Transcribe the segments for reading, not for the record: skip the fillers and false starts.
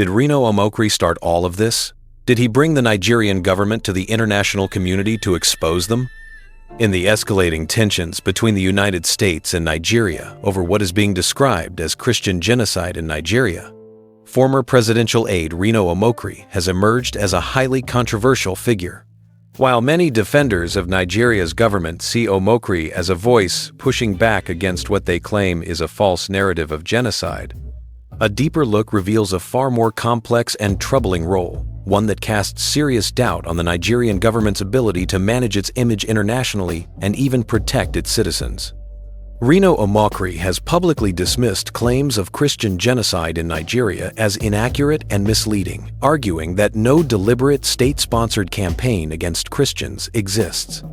Did Reno Omokri start all of this? Did he bring the Nigerian government to the international community to expose them? In the escalating tensions between the United States and Nigeria over what is being described as Christian genocide in Nigeria, former presidential aide Reno Omokri has emerged as a highly controversial figure. While many defenders of Nigeria's government see Omokri as a voice pushing back against what they claim is a false narrative of genocide, a deeper look reveals a far more complex and troubling role, one that casts serious doubt on the Nigerian government's ability to manage its image internationally and even protect its citizens. Reno Omokri has publicly dismissed claims of Christian genocide in Nigeria as inaccurate and misleading, arguing that no deliberate state-sponsored campaign against Christians exists.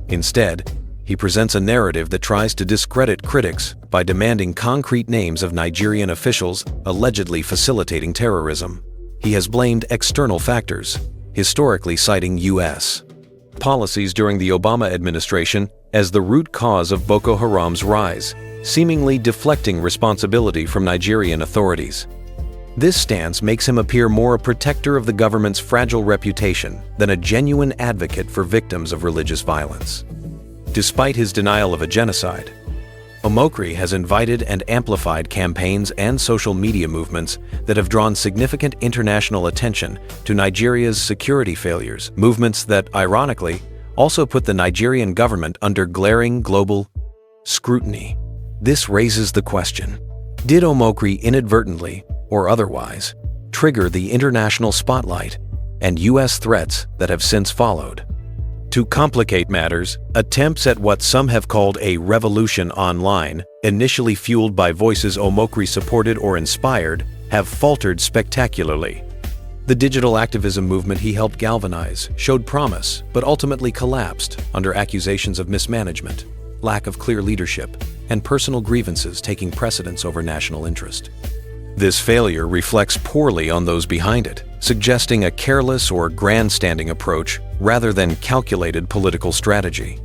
Instead, he presents a narrative that tries to discredit critics by demanding concrete names of Nigerian officials allegedly facilitating terrorism. He has blamed external factors, historically citing U.S. policies during the Obama administration as the root cause of Boko Haram's rise, seemingly deflecting responsibility from Nigerian authorities. This stance makes him appear more a protector of the government's fragile reputation than a genuine advocate for victims of religious violence. Despite his denial of a genocide, Omokri has invited and amplified campaigns and social media movements that have drawn significant international attention to Nigeria's security failures, movements that, ironically, also put the Nigerian government under glaring global scrutiny. This raises the question: did Omokri inadvertently, or otherwise, trigger the international spotlight and U.S. threats that have since followed? To complicate matters, attempts at what some have called a revolution online, initially fueled by voices Omokri supported or inspired, have faltered spectacularly. The digital activism movement he helped galvanize showed promise, but ultimately collapsed under accusations of mismanagement, lack of clear leadership, and personal grievances taking precedence over national interest. This failure reflects poorly on those behind it, suggesting a careless or grandstanding approach rather than calculated political strategy.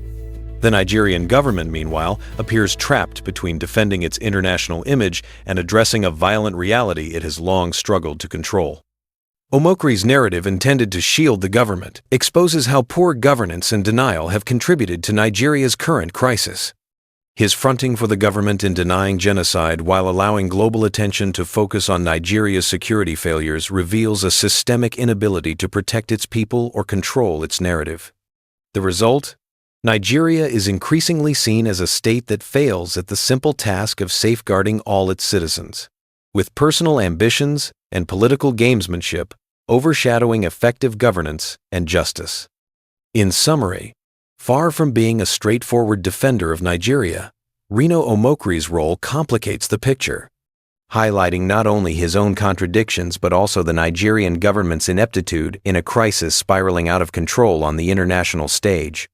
The Nigerian government, meanwhile, appears trapped between defending its international image and addressing a violent reality it has long struggled to control. Omokri's narrative, intended to shield the government, exposes how poor governance and denial have contributed to Nigeria's current crisis. His fronting for the government in denying genocide while allowing global attention to focus on Nigeria's security failures reveals a systemic inability to protect its people or control its narrative. The result? Nigeria is increasingly seen as a state that fails at the simple task of safeguarding all its citizens, with personal ambitions and political gamesmanship overshadowing effective governance and justice. In summary, far from being a straightforward defender of Nigeria, Reno Omokri's role complicates the picture, highlighting not only his own contradictions but also the Nigerian government's ineptitude in a crisis spiraling out of control on the international stage.